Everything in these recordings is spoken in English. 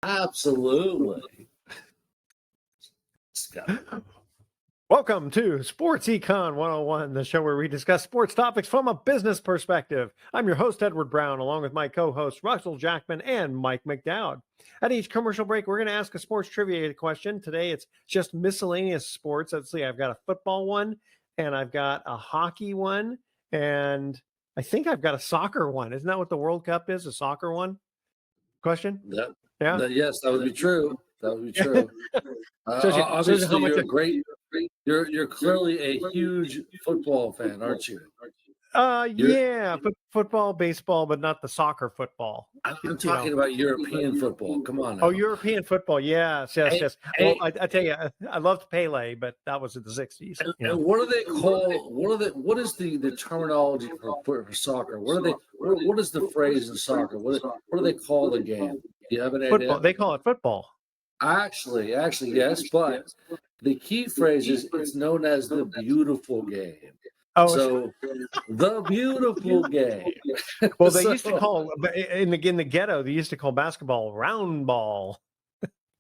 Absolutely. Welcome to Sports Econ 101, the show where we discuss sports topics from a business perspective. I'm your host, Edward Brown, along with my co-hosts, Russell Jackman and Mike McDowd. At each commercial break, we're going to ask a sports trivia question. Today, it's just miscellaneous sports. Let's see, I've got a football one, and I've got a hockey one, and I think I've got a soccer one. Isn't that what the World Cup is, a soccer one? Question? Yes, that would be true. That would be true. Obviously, you're clearly a huge football fan, aren't you? Football, baseball, but not the soccer football. I'm talking about European football. Come on now. Oh, European football. Yes. Well, I tell you, I loved Pele, but that was in the 60s. And what do they call? What is the terminology for soccer? What is the phrase in soccer? What do they call the game? Do you have an idea? They call it football. Actually, yes, but the key phrase is it's known as the beautiful game. Oh, so the beautiful game. Well, they used to call in the ghetto. They used to call basketball round ball.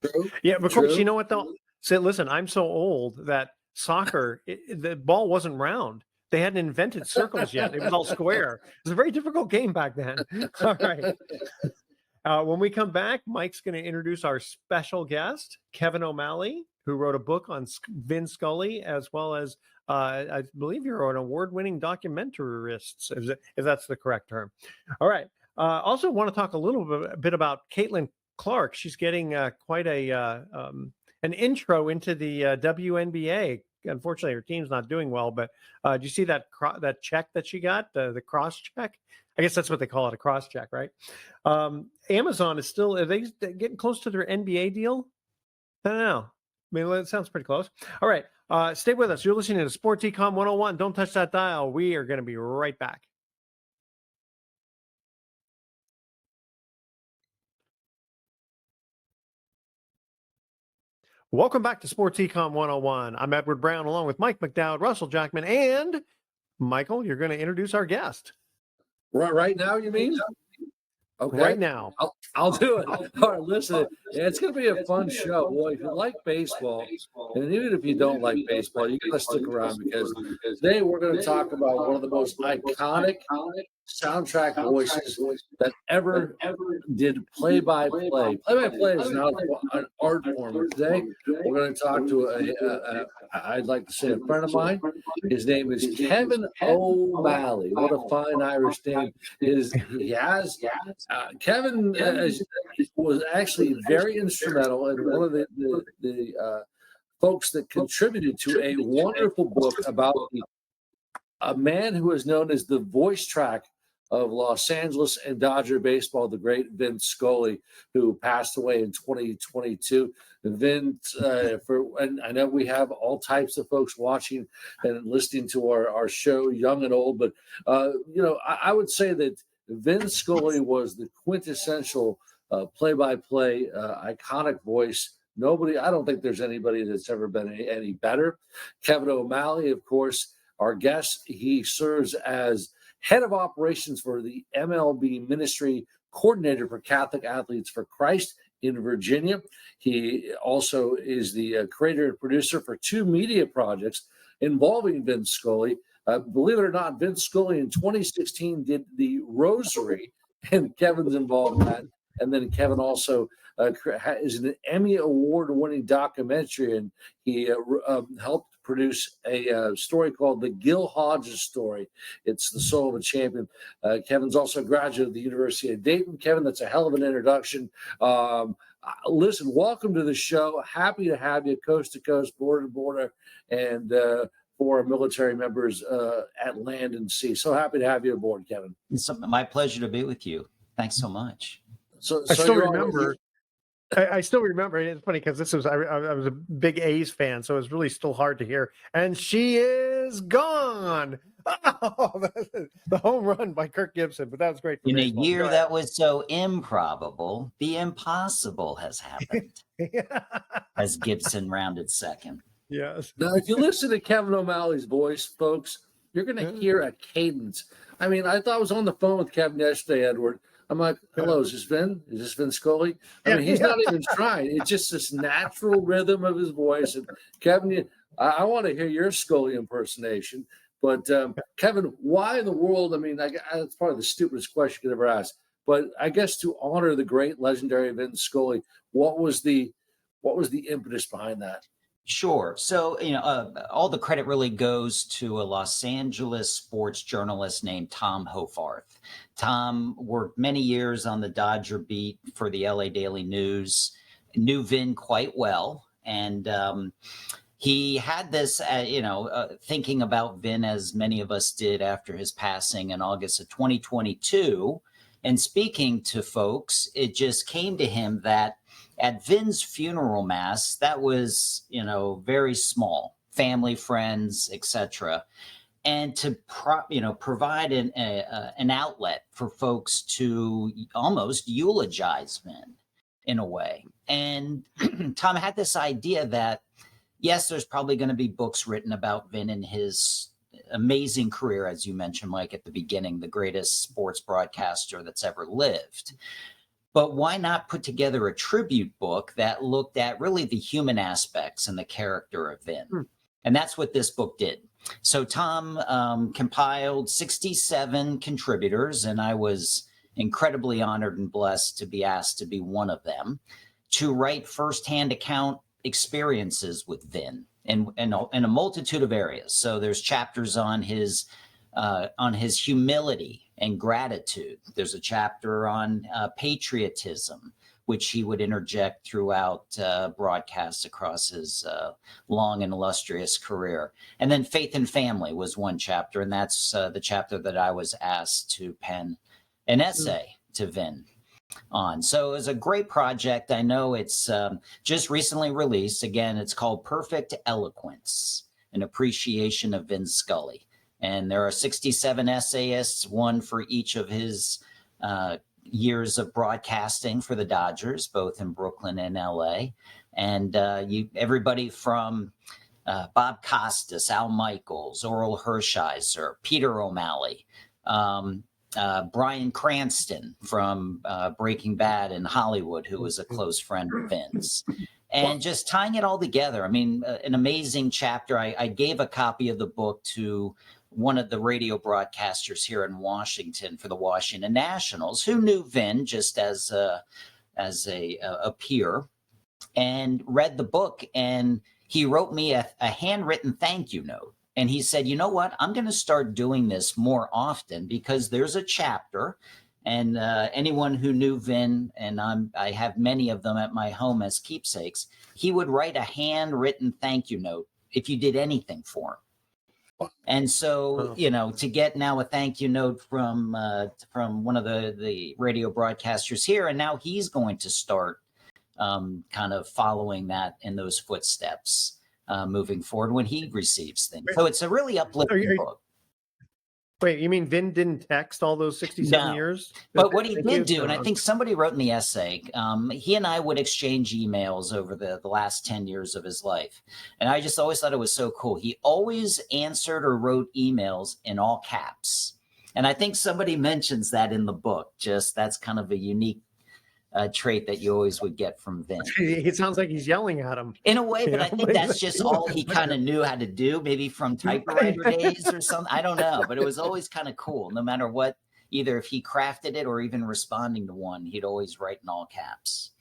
True. Yeah, but of course, you know what though? So listen, I'm so old that soccer, the ball wasn't round. They hadn't invented circles yet. It was all square. It was a very difficult game back then. All right. When we come back, Mike's going to introduce our special guest, Kevin O'Malley, who wrote a book on Vin Scully, as well as I believe you're an award-winning documentarist, if that's the correct term. All right. Also want to talk a little bit about Caitlin Clark. She's getting quite an intro into the WNBA. Unfortunately, her team's not doing well, but do you see that check that she got, the cross check? I guess that's what they call it, a cross check, right? Amazon is still, are they getting close to their NBA deal? I don't know. I mean, it sounds pretty close. All right. Stay with us. You're listening to Sports Econ 101. Don't touch that dial. We are going to be right back. Welcome back to Sports Econ 101. I'm Edward Brown, along with Mike McDowd, Russell Jackman, and Michael. You're going to introduce our guest. Right now, you mean? Okay. Right now. I'll do it. All right, listen, it's going to be a fun show. Boy, if you like baseball, and even if you don't like baseball, you got to stick around because today we're going to talk about one of the most iconic soundtrack voices that ever did play-by-play. Play-by-play is not an art form. Today, we're going to talk to I'd like to say a friend of mine. His name is Kevin O'Malley. What a fine Irish name he has. Kevin was actually very instrumental and one of the folks that contributed to a wonderful book about a man who is known as the voice track of Los Angeles and Dodger baseball, the great Vin Scully, who passed away in 2022. Vin, and I know we have all types of folks watching and listening to our show, young and old, but I would say that Vin Scully was the quintessential play-by-play iconic voice. I don't think there's anybody that's ever been any better. Kevin O'Malley, of course, our guest, he serves as head of operations for the MLB Ministry Coordinator for Catholic Athletes for Christ in Virginia. He also is the creator and producer for 2 media projects involving Vin Scully. Believe it or not, Vin Scully in 2016 did the Rosary, and Kevin's involved in that. And then Kevin also is an Emmy Award-winning documentary, and he helped produce a story called The Gil Hodges Story. It's the soul of a champion. Kevin's also a graduate of the University of Dayton. Kevin, that's a hell of an introduction. Listen, welcome to the show. Happy to have you coast to coast, border to border, and for our military members at land and sea. So happy to have you aboard, Kevin. It's my pleasure to be with you. Thanks so much. I still remember. It's funny because I was a big A's fan, so it was really still hard to hear. And she is gone. Oh, the home run by Kirk Gibson, but that was great. In baseball. A year that was so improbable, the impossible has happened. As Gibson rounded second. Yes. Now, if you listen to Kevin O'Malley's voice, folks, you're going to hear a cadence. I mean, I thought I was on the phone with Kevin yesterday, Edward. I'm like, hello, is this Vin? Is this Vin Scully? I Yeah, mean, he's yeah. not even trying. It's just this natural rhythm of his voice. And Kevin, I want to hear your Scully impersonation. But Kevin, why in the world? I mean, it's probably the stupidest question you could ever ask. But I guess to honor the great legendary Vin Scully, what was the impetus behind that? Sure. So, all the credit really goes to a Los Angeles sports journalist named Tom Hofarth. Tom worked many years on the Dodger beat for the LA Daily News, knew Vin quite well. And he had this, thinking about Vin as many of us did after his passing in August of 2022. And speaking to folks, it just came to him that at Vin's funeral mass, that was, very small, family, friends, etc. And to provide an outlet for folks to almost eulogize Vin in a way. And Tom had this idea that, yes, there's probably going to be books written about Vin and his amazing career, as you mentioned, Mike, at the beginning, the greatest sports broadcaster that's ever lived. But why not put together a tribute book that looked at really the human aspects and the character of Vin? And that's what this book did. So Tom compiled 67 contributors, and I was incredibly honored and blessed to be asked to be one of them, to write firsthand account experiences with Vin in a multitude of areas. So there's chapters on his humility and gratitude. There's a chapter on patriotism, which he would interject throughout broadcasts across his long and illustrious career. And then faith and family was one chapter, and that's the chapter that I was asked to pen an essay to Vin on. So it was a great project. I know it's just recently released. Again, it's called Perfect Eloquence, an appreciation of Vin Scully. And there are 67 essayists, one for each of his years of broadcasting for the Dodgers, both in Brooklyn and LA. And everybody from Bob Costas, Al Michaels, Oral Hershiser, Peter O'Malley, Bryan Cranston from Breaking Bad in Hollywood, who was a close friend of Vin's. And just tying it all together. I mean, an amazing chapter. I gave a copy of the book to one of the radio broadcasters here in Washington for the Washington Nationals, who knew Vin just as a peer, and read the book. And he wrote me a handwritten thank you note. And he said, you know what, I'm going to start doing this more often because there's a chapter. And anyone who knew Vin, and I have many of them at my home as keepsakes, he would write a handwritten thank you note if you did anything for him. And so, to get now a thank you note from one of the radio broadcasters here, and now he's going to start kind of following that in those footsteps moving forward when he receives things. So it's a really uplifting book. Wait, you mean Vin didn't text all those 67 years? But what he did do, and I think somebody wrote in the essay, he and I would exchange emails over the last 10 years of his life. And I just always thought it was so cool. He always answered or wrote emails in all caps. And I think somebody mentions that in the book. Just that's kind of a unique trait that you always would get from Vin. It sounds like he's yelling at him. In a way, but I think that's just all he kind of knew how to do, maybe from typewriter days or something. I don't know, but it was always kind of cool. No matter what, either if he crafted it or even responding to one, he'd always write in all caps.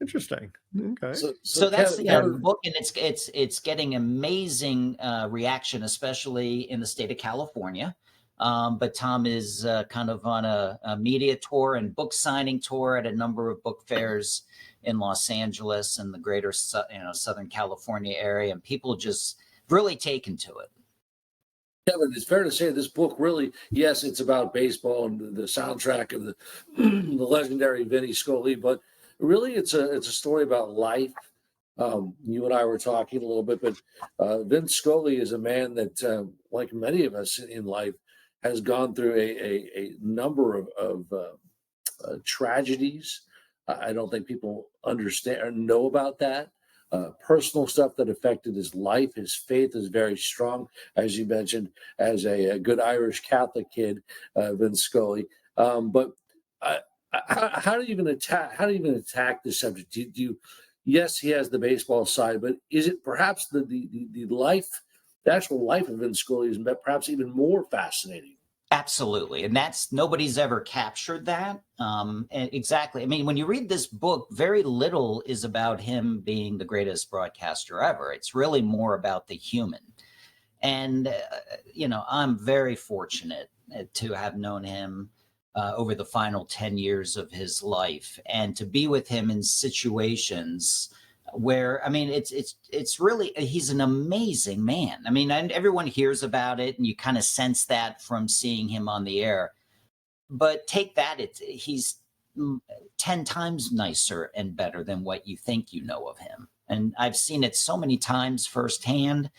Interesting. Okay. So that's the book, and it's getting amazing reaction, especially in the state of California. But Tom is kind of on a media tour and book signing tour at a number of book fairs in Los Angeles and the greater Southern California area, and people just really taken to it. Kevin, it's fair to say this book really, yes, it's about baseball and the soundtrack of the legendary Vinny Scully, but really it's a story about life. You and I were talking a little bit, but Vince Scully is a man that, like many of us in life, has gone through a number of tragedies. I don't think people understand or know about that. Personal stuff that affected his life. His faith is very strong, as you mentioned, as a good Irish Catholic kid, Vince Scully. But how do you even attack? How do you even attack this subject? Do you yes, he has the baseball side, but is it perhaps the life, the actual life of Vin Scully is perhaps even more fascinating? Absolutely. And that's nobody's ever captured that. Exactly. I mean, when you read this book, very little is about him being the greatest broadcaster ever. It's really more about the human. And, I'm very fortunate to have known him over the final 10 years of his life and to be with him in situations where, I mean, it's really, he's an amazing man. I mean, and everyone hears about it and you kind of sense that from seeing him on the air, but take that, he's 10 times nicer and better than what you think you know of him. And I've seen it so many times firsthand.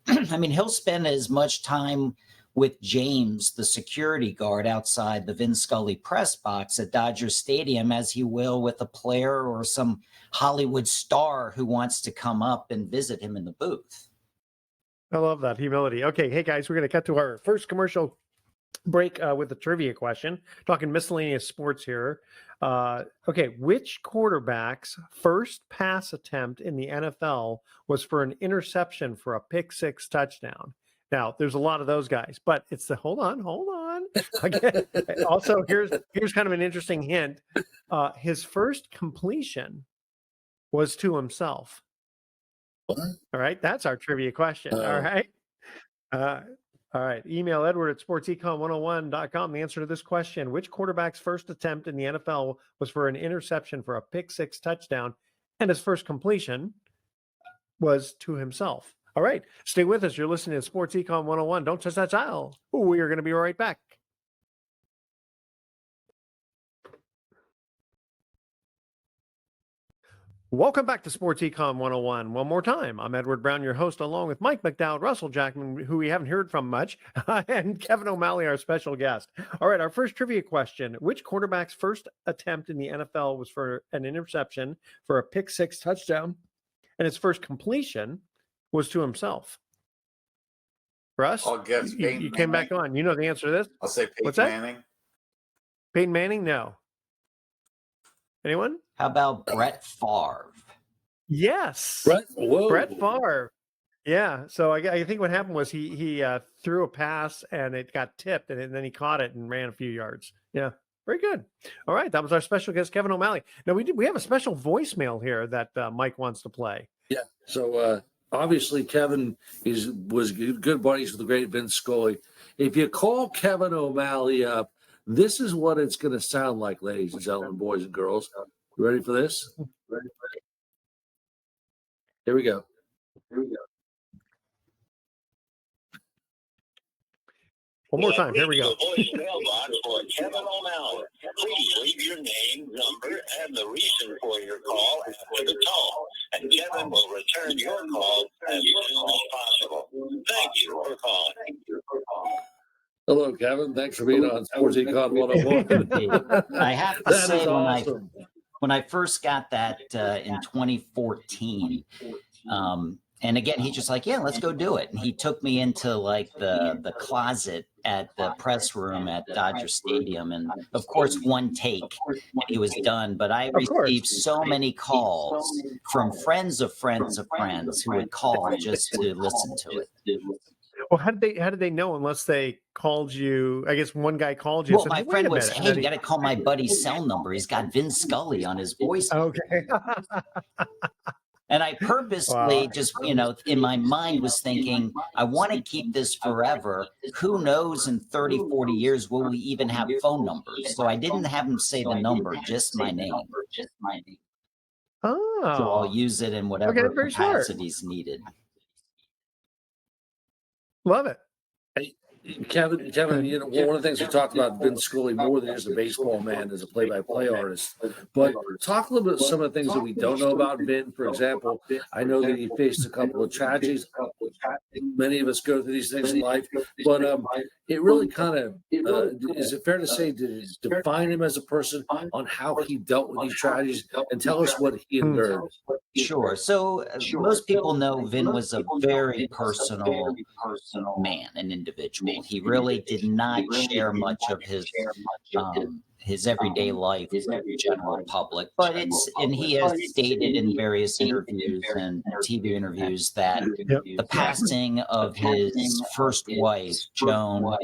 I mean, he'll spend as much time with James, the security guard outside the Vin Scully press box at Dodger Stadium, as he will with a player or some Hollywood star who wants to come up and visit him in the booth. I love that humility. Okay, hey guys, we're going to cut to our first commercial break with a trivia question. Talking miscellaneous sports here. Okay, which quarterback's first pass attempt in the NFL was for an interception for a pick six touchdown? Now, there's a lot of those guys, but it's the hold on. Okay. Also, here's kind of an interesting hint. His first completion was to himself. What? All right, that's our trivia question. All right. All right. Email Edward at sportsecon101.com. The answer to this question: which quarterback's first attempt in the NFL was for an interception for a pick six touchdown, and his first completion was to himself? All right. Stay with us. You're listening to Sports Econ 101. Don't touch that dial. We are going to be right back. Welcome back to Sports Econ 101. One more time, I'm Edward Brown, your host, along with Mike McDowell, Russell Jackman, who we haven't heard from much, and Kevin O'Malley, our special guest. All right, our first trivia question. Which quarterback's first attempt in the NFL was for an interception for a pick six touchdown, and his first completion was to himself? Russ, I'll guess you came back on. You know the answer to this? I'll say Peyton What's that? Manning. Peyton Manning? No. Anyone? How about Brett Favre? Yes. Brett Favre. Yeah. So I think what happened was he threw a pass and it got tipped and then he caught it and ran a few yards. Yeah. Very good. All right. That was our special guest, Kevin O'Malley. Now we have a special voicemail here that Mike wants to play. Yeah. So obviously Kevin was good buddies with the great Vin Scully. If you call Kevin O'Malley up, this is what it's going to sound like, ladies and gentlemen, boys and girls. You ready for this? Here we go. One more time. Here we go. The voicemail box for Kevin O'Malley. Please leave your name, number, and the reason for your call after the tone, and Kevin will return your call as soon as possible. Thank you for calling. Hello, Kevin. Thanks for being on Sports Econ 101. I have to say, awesome. when I first got that in 2014, and again, he's just like, yeah, let's go do it. And he took me into like the closet at the press room at Dodger Stadium. And of course, one take and he was done. But I received so many calls from friends of friends of friends who would call just to listen to it. Well, how did they know unless they called you? I guess one guy called you. Well, and said, my friend was, minute. hey, you got to call my buddy's cell number. He's got Vin Scully on his voice. Okay. And I purposely just, in my mind was thinking, I want to keep this forever. Who knows in 30, 40 years, will we even have phone numbers? So I didn't have him say the number, just my name. Oh. So I'll use it in whatever capacities needed. Love it. Hey, Kevin, one of the things we talked about Vin Scully more than just a baseball man, as a play-by-play artist. But talk a little bit of some of the things that we don't know about Vin. For example, I know that he faced a couple of tragedies. Many of us go through these things in life, but it really kind of is it fair to say to define him as a person on how he dealt with these tragedies and tell us what he endured? Sure. So most people know Vin was a very personal man, an individual. He really did not share much of his everyday life with the general public. But and he has stated in various interviews and TV interviews that the passing of his first wife, Joan,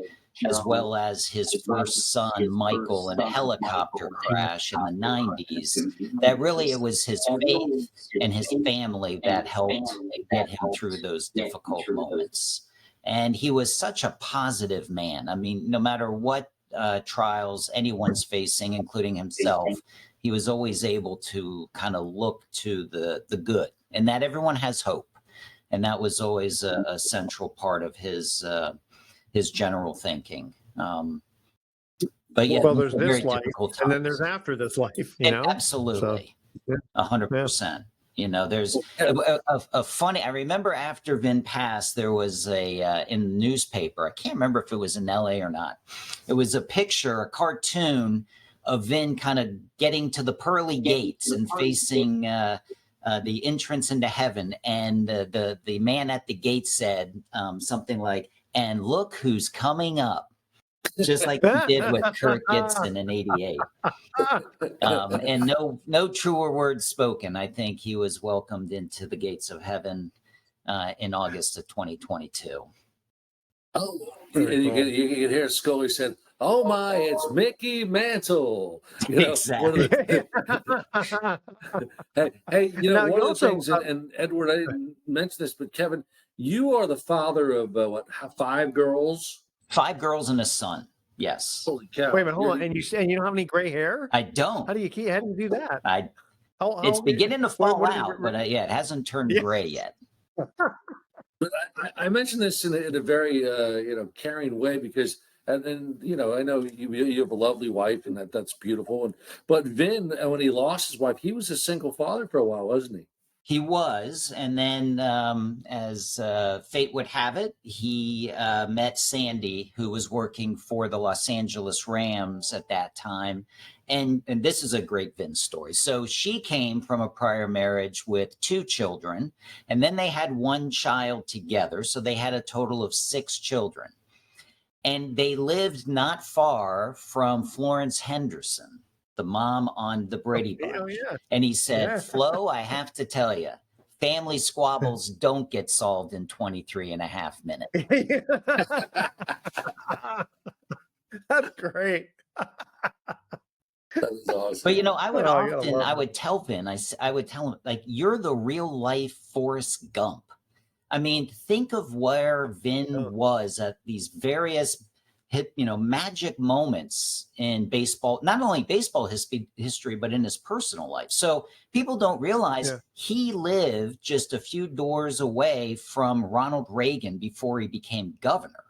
as well as his first son, Michael, in a helicopter crash in the 90s, that really it was his faith and his family that helped get him through those difficult moments. And he was such a positive man. I mean, no matter what trials anyone's facing, including himself, he was always able to kind of look to the good, and that everyone has hope. And that was always a central part of his general thinking. But yeah, well, there's this life, and then times. there's after this life, you know? Absolutely. So, 100%. You know, there's a funny, I remember after Vin passed, there was in the newspaper, I can't remember if it was in LA or not. It was a picture, a cartoon of Vin kind of getting to the pearly gates and facing the entrance into heaven. And the man at the gate said something like, "And look who's coming up." Just like he did with Kirk Gibson in '88. And no truer words spoken. I think he was welcomed into the gates of heaven in August of 2022. Oh, and you can hear Scully said, "Oh my, it's Mickey Mantle." You know, Exactly. hey, you know, Now, one you of the also, things, and Edward, I didn't mention this, but Kevin, you are the father of what, 5 girls? 5 girls and a son. Yes. Holy cow! wait a minute, hold on. And you don't have any gray hair? I don't. How do you do that? It's beginning to fall what out, but it hasn't turned gray yet. But I mentioned this in a very caring way because and you know I know you have a lovely wife and that's beautiful but Vin, when he lost his wife, he was a single father for a while, wasn't he? He was, and then as fate would have it, he met Sandy, who was working for the Los Angeles Rams at that time. And this is a great Vin story. So she came from a prior marriage with 2 children, and then they had 1 child together. So they had a total of 6 children. And they lived not far from Florence Henderson, the mom on the Brady Bunch. Oh, yeah. And he said, Yeah. "Flo, I have to tell you, family squabbles don't get solved in 23 and a half minutes." That's great. That was awesome. But, you know, I would I would tell Vin, I would tell him, like, you're the real life Forrest Gump. I mean, think of where Vin was at these various magic moments in baseball, not only baseball history, but in his personal life. So people don't realize he lived just a few doors away from Ronald Reagan before he became governor,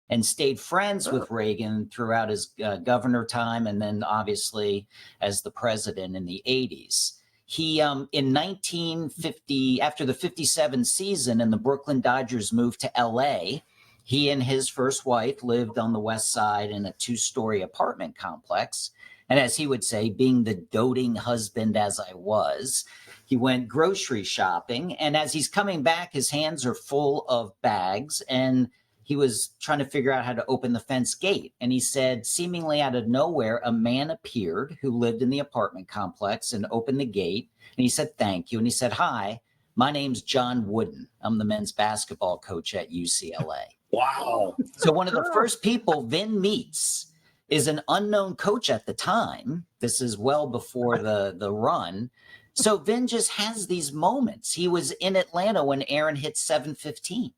and stayed friends with Reagan throughout his governor time, and then obviously as the president in the 80s. He, in 1950, after the 57 season and the Brooklyn Dodgers moved to LA, he and his first wife lived on the west side in a 2-story apartment complex. And as he would say, being the doting husband as I was, he went grocery shopping. And as he's coming back, his hands are full of bags. And he was trying to figure out how to open the fence gate. And he said, seemingly out of nowhere, a man appeared who lived in the apartment complex and opened the gate. And he said, "Thank you." And he said, "Hi, my name's John Wooden. I'm the men's basketball coach at UCLA." Wow. So one of the first people Vin meets is an unknown coach at the time. This is well before the run. So Vin just has these moments. He was in Atlanta when Aaron hit 715.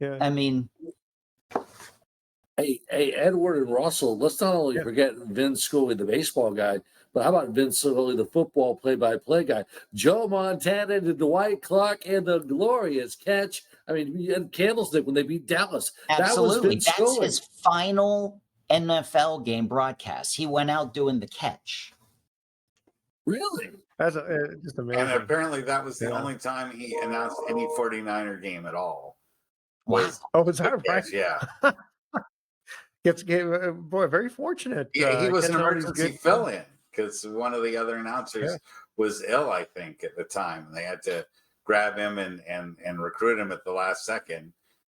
Yeah. I mean, Hey, Edward and Russell, let's not only forget Vin Scully, the baseball guy, but how about Vin Scully, the football play-by-play guy? Joe Montana, the Dwight Clark, and the glorious catch. I mean, we had Candlestick when they beat Dallas. absolutely. That was Vin That's his final NFL game broadcast. He went out doing the catch. Really? That's just amazing. And apparently that was the Yeah. only time he announced any 49er game at all. Wow. Oh, is that right? Yeah. Boy, very fortunate. Yeah, he was an catching all these emergency good- fill-in because one of the other announcers was ill, I think, at the time. And they had to grab him and recruit him at the last second.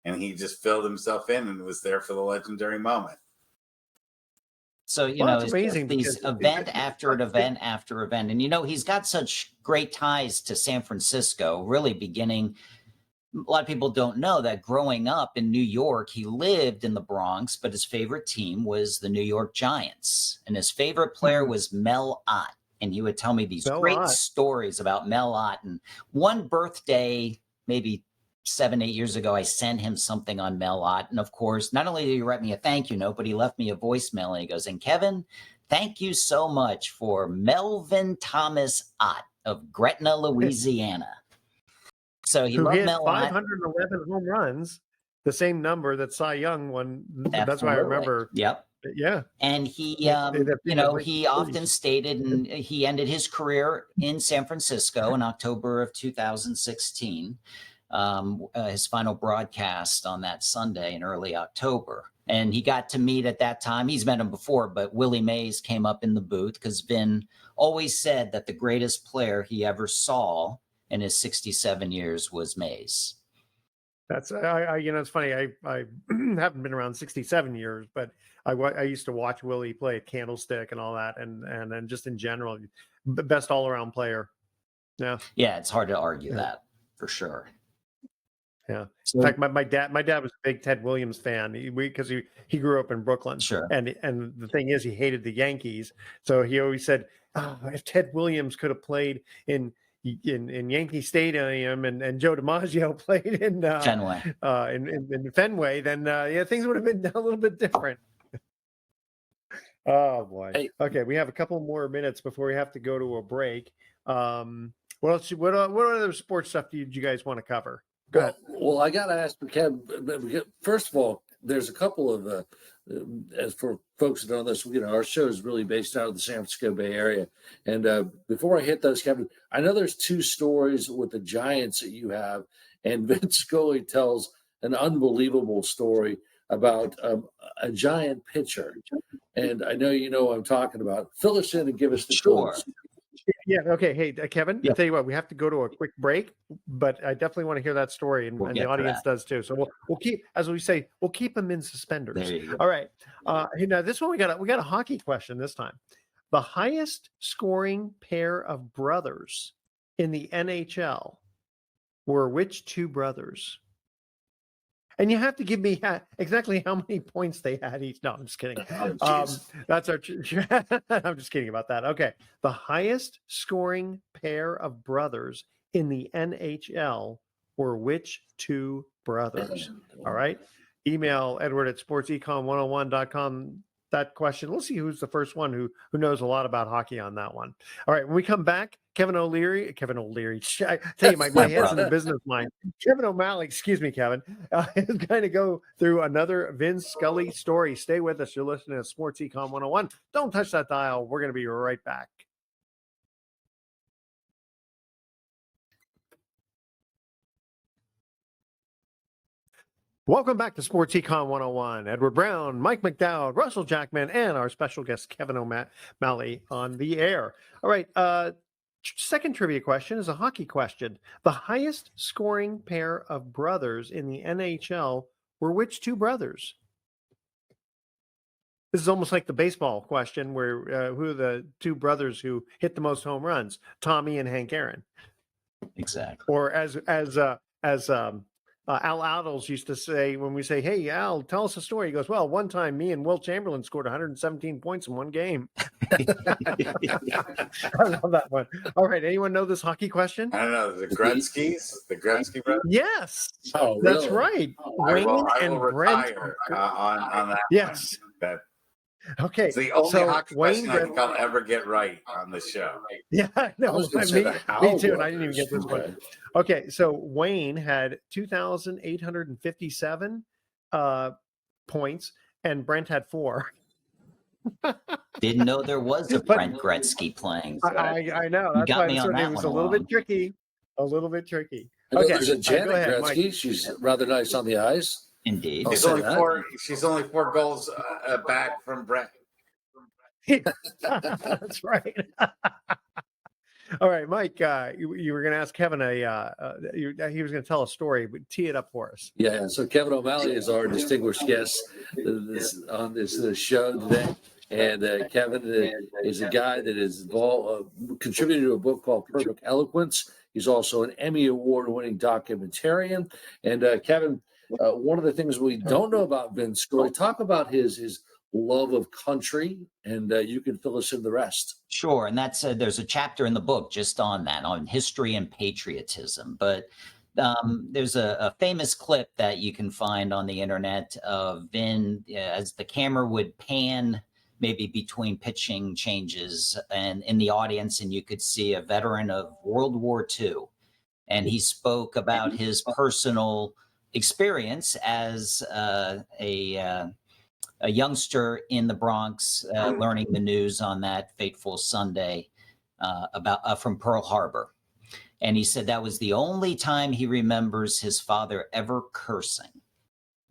And he just filled himself in and was there for the legendary moment. So, you Well, know, it's it's amazing just these because event after event after event. And, you know, he's got such great ties to San Francisco, really beginning. A lot of people don't know that growing up in New York, he lived in the Bronx, but his favorite team was the New York Giants. And his favorite player was Mel Ott. And he would tell me these Mel great Ott. stories about Mel Ott. And one birthday, maybe 7-8 years ago, I sent him something on Mel Ott. And of course, not only did he write me a thank you note, but he left me a voicemail. And he goes, and Kevin, thank you so much for Melvin Thomas Ott of Gretna, Louisiana. So he who loved hit Mel Ott. 511 home runs, the same number that Cy Young won. That's why I Absolutely. remember. Yep. Yeah. And he, Yeah, you know, like he often stated, and he ended his career in San Francisco in October of 2016. His final broadcast on that Sunday in early October. And he got to meet at that time. He's met him before, but Willie Mays came up in the booth because Vin always said that the greatest player he ever saw in his 67 years was Mays. That's you know, it's funny. I haven't been around 67 years, but I used to watch Willie play at Candlestick and all that, and then just in general, best all around player. Yeah. Yeah, it's hard to argue that for sure. Yeah. So, In fact, my dad was a big Ted Williams fan because he grew up in Brooklyn. Sure. And the thing is, he hated the Yankees, so he always said, oh, if Ted Williams could have played in Yankee Stadium and Joe DiMaggio played in Fenway. In Fenway, then yeah, things would have been a little bit different. Oh boy. Hey. Okay, we have a couple more minutes before we have to go to a break. What else? What other sports stuff did you guys want to cover? Go ahead. Well, I got to ask Kev. First of all, there's a couple of as for folks that don't know this, you know, our show is really based out of the San Francisco Bay Area. And before I hit those, Kevin, I know there's two stories with the Giants that you have, and Vince Scully tells an unbelievable story about a giant pitcher. And I know you know what I'm talking about. Fill us in and give us the Sure. clues. Yeah. Okay. Hey, Kevin, Yeah. I'll tell you what, we have to go to a quick break, but I definitely want to hear that story, and, We'll and get the to audience does too. So we'll keep, as we say, we'll keep them in suspenders. There you go. All right. Hey, now this one we got a hockey question this time. The highest scoring pair of brothers in the NHL were which two brothers? And you have to give me exactly how many points they had each. No, I'm just kidding. That's our. I'm just kidding about that. Okay, the highest scoring pair of brothers in the NHL were which two brothers? All right. Email Edward at sportsecon101.com that question. We'll see who's the first one who knows a lot about hockey on that one. All right. When we come back, Kevin O'Leary. I tell you, my head's in the business mind. Kevin O'Malley, excuse me, Kevin, is going to go through another Vince Scully story. Stay with us. You're listening to Sports Econ 101. Don't touch that dial. We're going to be right back. Welcome back to Sports Econ 101. Edward Brown, Mike McDowd, Russell Jackman, and our special guest, Kevin O'Malley, on the air. All right. Second trivia question is a hockey question. The highest scoring pair of brothers in the NHL were which two brothers? This is almost like the baseball question where who are the two brothers who hit the most home runs? Tommy and Hank Aaron. Exactly. Or as Al Adels used to say, when we say, hey, Al, tell us a story. He goes, well, one time me and Will Chamberlain scored 117 points in one game. I love that one. All right. Anyone know this hockey question? I don't know. The Gretzky brothers? Yes. Oh, That's really? right. I Wayne will and Brent. retire on that. Yes. One. Okay. It's the only so hockey Wayne question I think I'll ever get right on the show. Yeah, I know. I was gonna Me, say the me Howell too. And I didn't even get this brothers. one. Okay, so Wayne had 2,857 points, and Brent had 4. Didn't know there was a But Brent Gretzky playing. So I know. you That's got why me on it that was one a little bit along. tricky. A little bit tricky. I know Okay. there's a All right, Janet go ahead, Mike. Gretzky. She's rather nice on the ice. Indeed. I'll She's say only that. she's only 4 goals back from Brent. That's right. All right, Mike. You were going to ask Kevin he was going to tell a story, but tee it up for us. Yeah. So Kevin O'Malley is our distinguished guest on this show today. And Kevin is a guy that is involved, contributed to a book called Perfect Eloquence. He's also an Emmy Award-winning documentarian. And Kevin, one of the things we don't know about Vince Scully, talk about his love of country, and you can fill us in the rest. Sure, and that's there's a chapter in the book just on that, on history and patriotism. But there's a famous clip that you can find on the internet of Vin as the camera would pan maybe between pitching changes and in the audience, and you could see a veteran of World War II. And he spoke about his personal experience as a youngster in the Bronx learning the news on that fateful Sunday about from Pearl Harbor. And he said that was the only time he remembers his father ever cursing,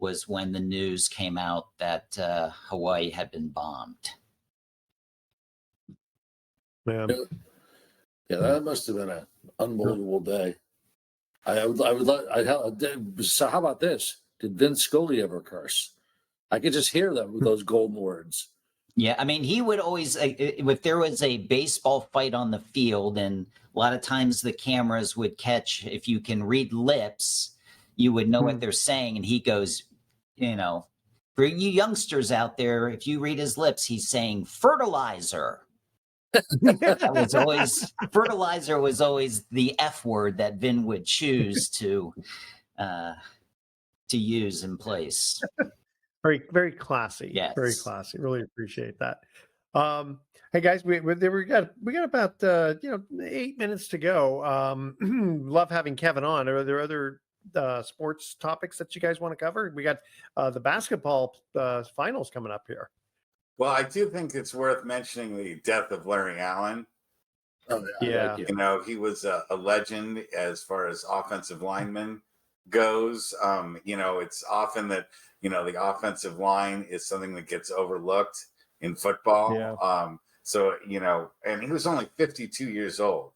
was when the news came out that Hawaii had been bombed. Man. Yeah, that must have been an unbelievable day. So how about this? Did Vince Scully ever curse? I could just hear them with those golden words. Yeah, I mean, he would always, if there was a baseball fight on the field, and a lot of times the cameras would catch, if you can read lips, you would know what they're saying. And he goes, for you youngsters out there, if you read his lips, he's saying fertilizer. Fertilizer was always the F word that Vin would choose to use in place. Very, very classy. Yes. Very classy. Really appreciate that. Hey guys, we got about 8 minutes to go. Love having Kevin on. Are there other sports topics that you guys want to cover? We got the basketball finals coming up here. Well, I do think it's worth mentioning the death of Larry Allen. Oh, Yeah. He was a legend as far as offensive lineman goes. It's often that the offensive line is something that gets overlooked in football. Yeah. And he was only 52 years old,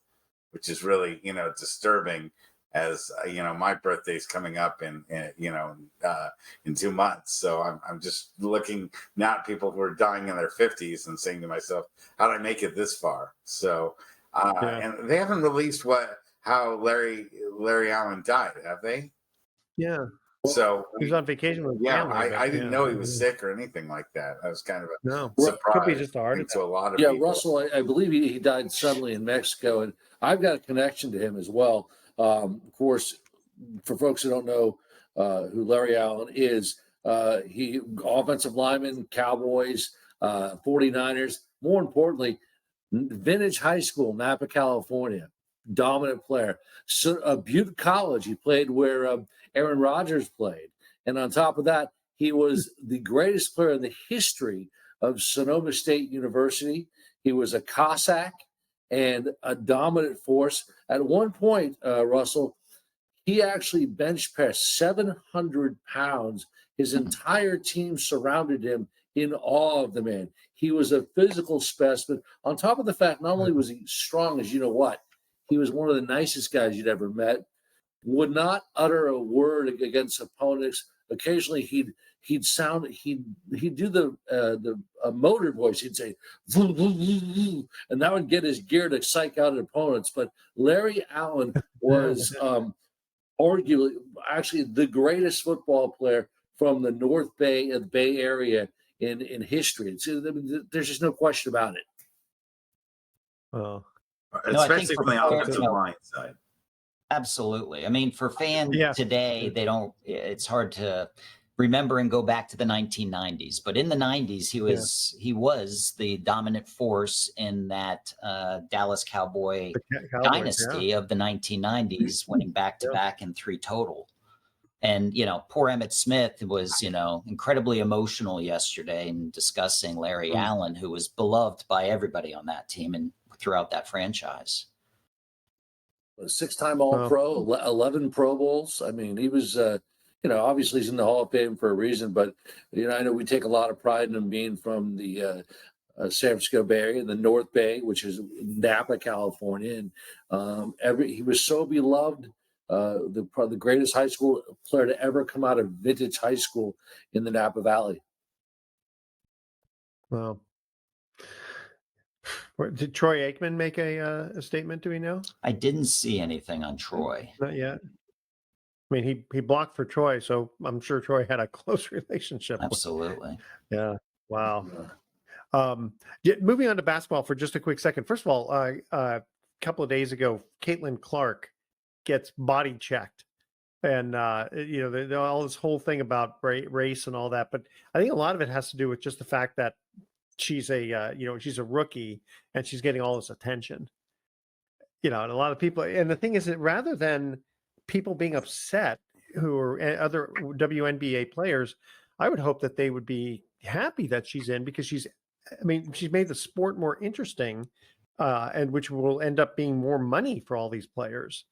which is really, disturbing, as my birthday's coming up in 2 months. So I'm just looking now at people who are dying in their 50s and saying to myself, how did I make it this far? So, and they haven't released how Larry Allen died, have they? Yeah. So he was on vacation with family. I didn't know he was sick or anything like that. I was kind of a surprise. Could be just a heart attack. To a lot of Yeah, people. Russell, I believe he died suddenly in Mexico, and I've got a connection to him as well. Of course, for folks who don't know who Larry Allen is, he offensive lineman, Cowboys, 49ers. More importantly, Vintage High School, Napa, California, dominant player. So, Butte College, he played where Aaron Rodgers played. And on top of that, he was the greatest player in the history of Sonoma State University. He was a Cossack and a dominant force. At one point, Russell, he actually bench pressed 700 pounds. His entire team surrounded him in awe of the man. He was a physical specimen. On top of the fact, not only was he strong as he was one of the nicest guys you'd ever met. Would not utter a word against opponents. Occasionally, he'd do the motor voice. He'd say, "Voo, voo, voo, voo," and that would get his gear to psych out opponents. But Larry Allen was arguably, actually, the greatest football player from the North Bay and Bay Area in history. There's just no question about it. Oh. Especially from the offensive line side. Absolutely. I mean, for fans today, it's hard to remember and go back to the 1990s. But in the 90s, he was the dominant force in that Dallas Cowboy dynasty of the 1990s, winning back-to-back and 3 total. And, poor Emmett Smith was, incredibly emotional yesterday in discussing Larry Allen, who was beloved by everybody on that team and throughout that franchise. A 6-time All-Pro, 11 Pro Bowls. I mean, he was, obviously he's in the Hall of Fame for a reason, but, I know we take a lot of pride in him being from the San Francisco Bay Area, the North Bay, which is Napa, California. And he was so beloved. Probably the greatest high school player to ever come out of vintage high school in the Napa Valley. Wow. Did Troy Aikman make a statement? Do we know? I didn't see anything on Troy. Not yet. I mean, he blocked for Troy, so I'm sure Troy had a close relationship. Absolutely. Yeah. Wow. Moving on to basketball for just a quick second. First of all, a couple of days ago, Caitlin Clark gets body checked, and all this whole thing about race and all that. But I think a lot of it has to do with just the fact that she's she's a rookie and she's getting all this attention. And a lot of people. And the thing is that rather than people being upset who are other WNBA players, I would hope that they would be happy that she's in, because she's made the sport more interesting, and which will end up being more money for all these players.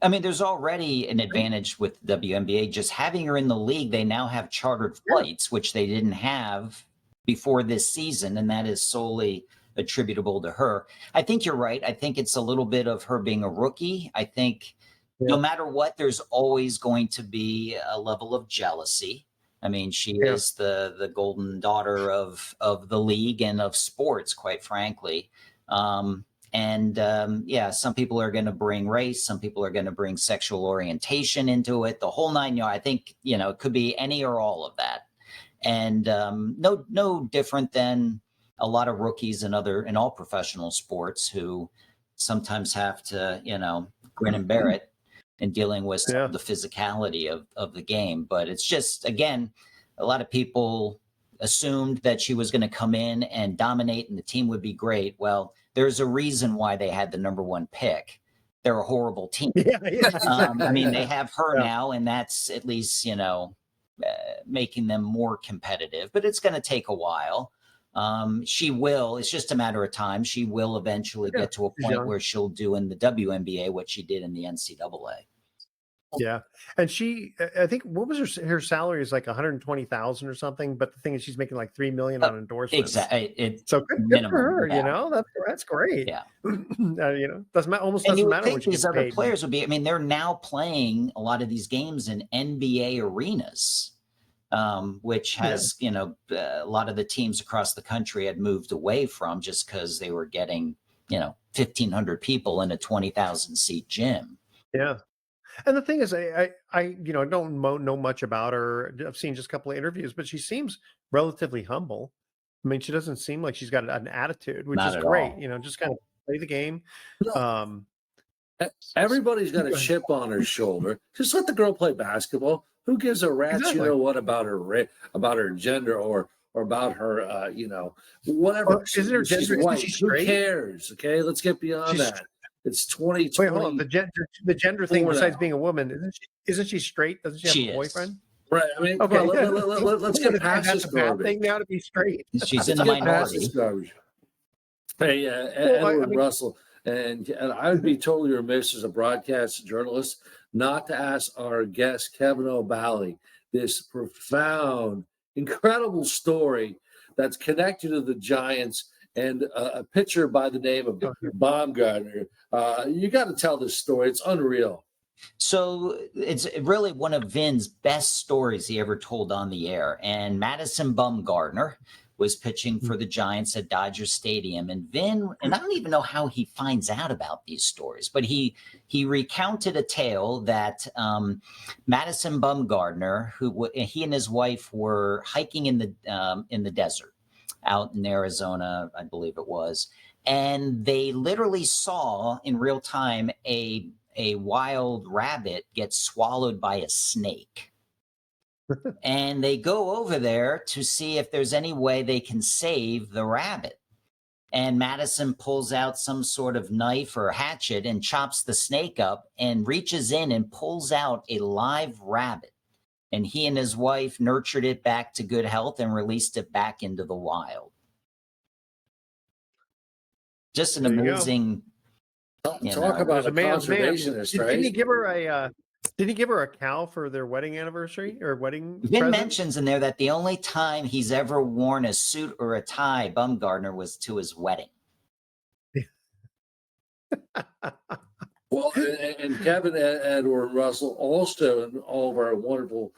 I mean, there's already an advantage with WNBA. Just having her in the league, they now have chartered flights, which they didn't have before this season, and that is solely attributable to her. I think you're right. I think it's a little bit of her being a rookie. I think no matter what, there's always going to be a level of jealousy. I mean, she is the golden daughter of the league and of sports, quite frankly. Some people are going to bring race. Some people are going to bring sexual orientation into it. The whole 9 yards. I think, it could be any or all of that. And no different than a lot of rookies in all professional sports who sometimes have to, grin and bear it in dealing with some of the physicality of the game. But it's just, again, a lot of people assumed that she was going to come in and dominate and the team would be great. Well, there's a reason why they had the number 1 pick. They're a horrible team. Exactly. They have her now, and that's at least, making them more competitive. But it's going to take a while. She will. It's just a matter of time. She will eventually get to a point where she'll do in the WNBA what she did in the NCAA. Yeah. And I think, what was her salary is like 120,000 or something. But the thing is, she's making like $3 million on endorsements. Exactly. So good for her. That's great. Yeah. Doesn't matter when she gets other paid. Players would be. They're now playing a lot of these games in NBA arenas, which has a lot of the teams across the country had moved away from, just because they were getting 1,500 people in a 20,000 seat gym. Yeah. And the thing is, I don't know much about her. I've seen just a couple of interviews, but she seems relatively humble. She doesn't seem like she's got an attitude, which is great. Just kind of play the game. Everybody's got a chip on her shoulder. Just let the girl play basketball. Who gives a rat's about her gender or about her whatever? Isn't her gender? White. Who cares? Okay, let's get beyond that. It's 2020. Wait, hold on. The gender thing, besides being a woman, isn't she straight? Doesn't she have a boyfriend? Right. Let's get past this garbage. Thing now to be straight. She's in the minority. Hey, Edward Russell, and I would be totally remiss as a broadcast journalist not to ask our guest Kevin O'Bally this profound, incredible story that's connected to the Giants. And a pitcher by the name of Baumgartner. You got to tell this story. It's unreal. So it's really one of Vin's best stories he ever told on the air. And Madison Bumgarner was pitching for the Giants at Dodger Stadium. And Vin, and I don't even know how he finds out about these stories, but he recounted a tale that Madison Bumgarner, he and his wife were hiking in the desert out in Arizona, I believe it was. And they literally saw in real time a wild rabbit get swallowed by a snake. And they go over there to see if there's any way they can save the rabbit. And Madison pulls out some sort of knife or hatchet and chops the snake up and reaches in and pulls out a live rabbit and he and his wife nurtured it back to good health and released it back into the wild. Just an There you go. amazing. Talk about a man's man. conservationist, Didn't right? he give her a? Did he give her a cow for their wedding anniversary or wedding Vin present? mentions in there that the only time he's ever worn a suit or a tie, Bumgardner, was to his wedding. Well, and Kevin, Edward, Russell, also, and all of our wonderful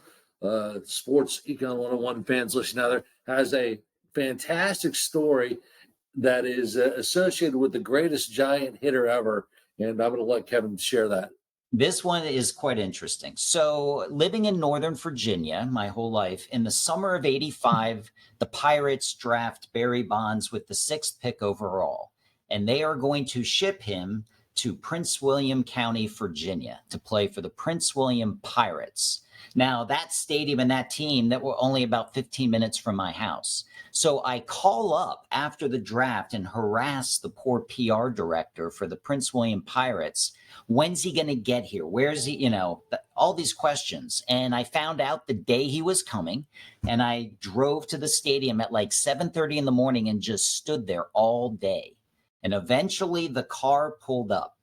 sports Econ 101 fans listening out there, has a fantastic story that is associated with the greatest giant hitter ever. And I'm going to let Kevin share that. This one is quite interesting. So, living in Northern Virginia my whole life, in the summer of '85, the Pirates draft Barry Bonds with the 6th pick overall, and they are going to ship him to Prince William County, Virginia, to play for the Prince William Pirates. Now, that stadium and that team that were only about 15 minutes from my house. So I call up after the draft and harass the poor PR director for the Prince William Pirates. When's he going to get here? Where's he? All these questions. And I found out the day he was coming, and I drove to the stadium at like 7:30 in the morning and just stood there all day. And eventually the car pulled up,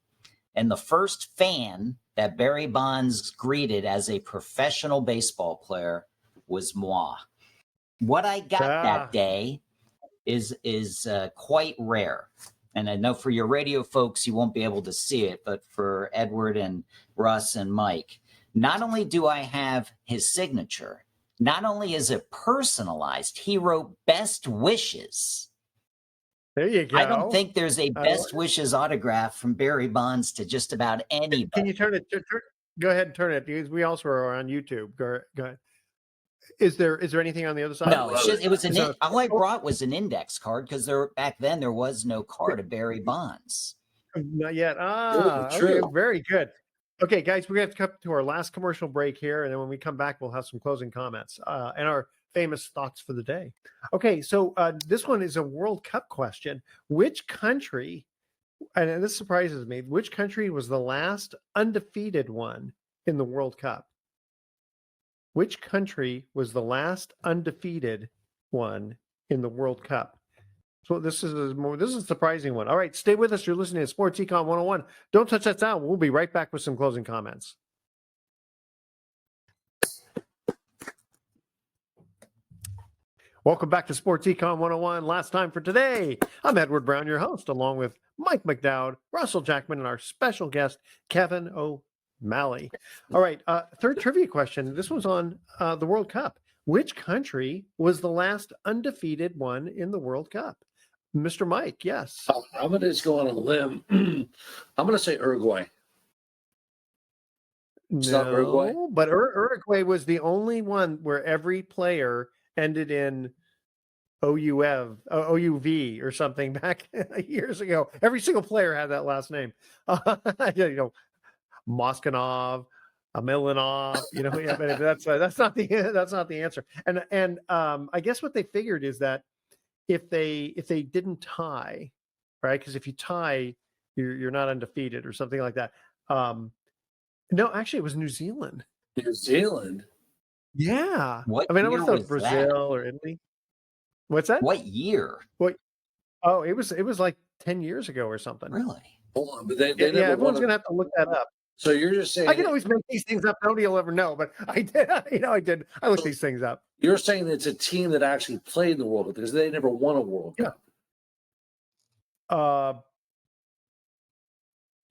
and the first fan that Barry Bonds greeted as a professional baseball player was moi. What I got that day is quite rare. And I know for your radio folks, you won't be able to see it, but for Edward and Russ and Mike, not only do I have his signature, not only is it personalized, he wrote best wishes. There you go. I don't think there's a best wishes autograph from Barry Bonds to just about anybody. Can you turn it? Go ahead and turn it, because we also are on YouTube. Go ahead. Is there anything on the other side? No, it was all I brought was an index card, because back then there was no card of Barry Bonds. Not yet. True. Okay, very good. Okay, guys, we have to come to our last commercial break here, and then when we come back, we'll have some closing comments and our famous thoughts for the day. Okay, so this one is a World Cup question. Which country, and this surprises me, which country was the last undefeated one in the World Cup? Which country was the last undefeated one in the World Cup? So this is a surprising one. All right, stay with us. You're listening to Sports Econ 101. Don't touch that sound. We'll be right back with some closing comments. Welcome back to Sports Econ 101. Last time for today. I'm Edward Brown, your host, along with Mike McDowd, Russell Jackman, and our special guest, Kevin O'Malley. All right, third trivia question. This one's on the World Cup. Which country was the last undefeated one in the World Cup? Mr. Mike, yes. I'm going to just go on a limb. I'm going to say Uruguay. It's not Uruguay? But Uruguay was the only one where every player ended in OUV or something back years ago. Every single player had that last name. Moskanov, Milanov. But that's not the answer. And I guess what they figured is that if they didn't tie, right? Because if you tie, you're not undefeated or something like that. No, actually, it was New Zealand. New Zealand. Yeah. What I don't year know if it was was Brazil that? or Italy. What's that? What year? Oh, it was like 10 years ago or something. Really? Hold on, but they Yeah, never everyone's won gonna have to look that up. So you're just saying I can always make these things up. Nobody will ever know, but I did. I did. I looked these things up. you're saying it's a team that actually played in the World Cup because they never won a World Cup.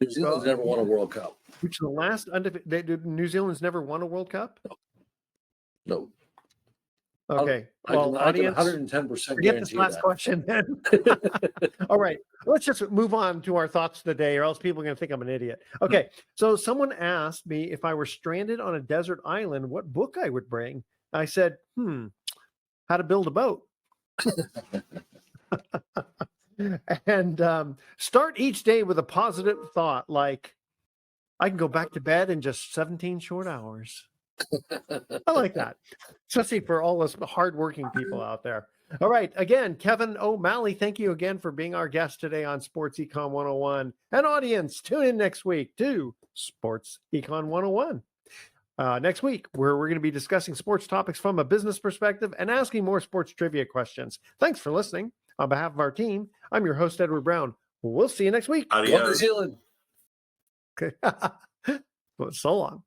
New Zealand's never won a World Cup. Which is the last undefeated. New Zealand's never won a World Cup. No. Okay. I can Audience, 110% forget this guarantee last that. question then. All right. Let's just move on to our thoughts today, or else people are going to think I'm an idiot. Okay. So someone asked me if I were stranded on a desert island, what book I would bring. I said, How to Build a Boat. And start each day with a positive thought, like, I can go back to bed in just 17 short hours. I like that, especially for all us hardworking people out there. All right. Again, Kevin O'Malley, thank you again for being our guest today on Sports Econ 101. And audience, tune in next week to Sports Econ 101. next week, where we're going to be discussing sports topics from a business perspective and asking more sports trivia questions. Thanks for listening. On behalf of our team, I'm your host, Edward Brown. We'll see you next week. Adios. Welcome to Zealand. Okay. So long.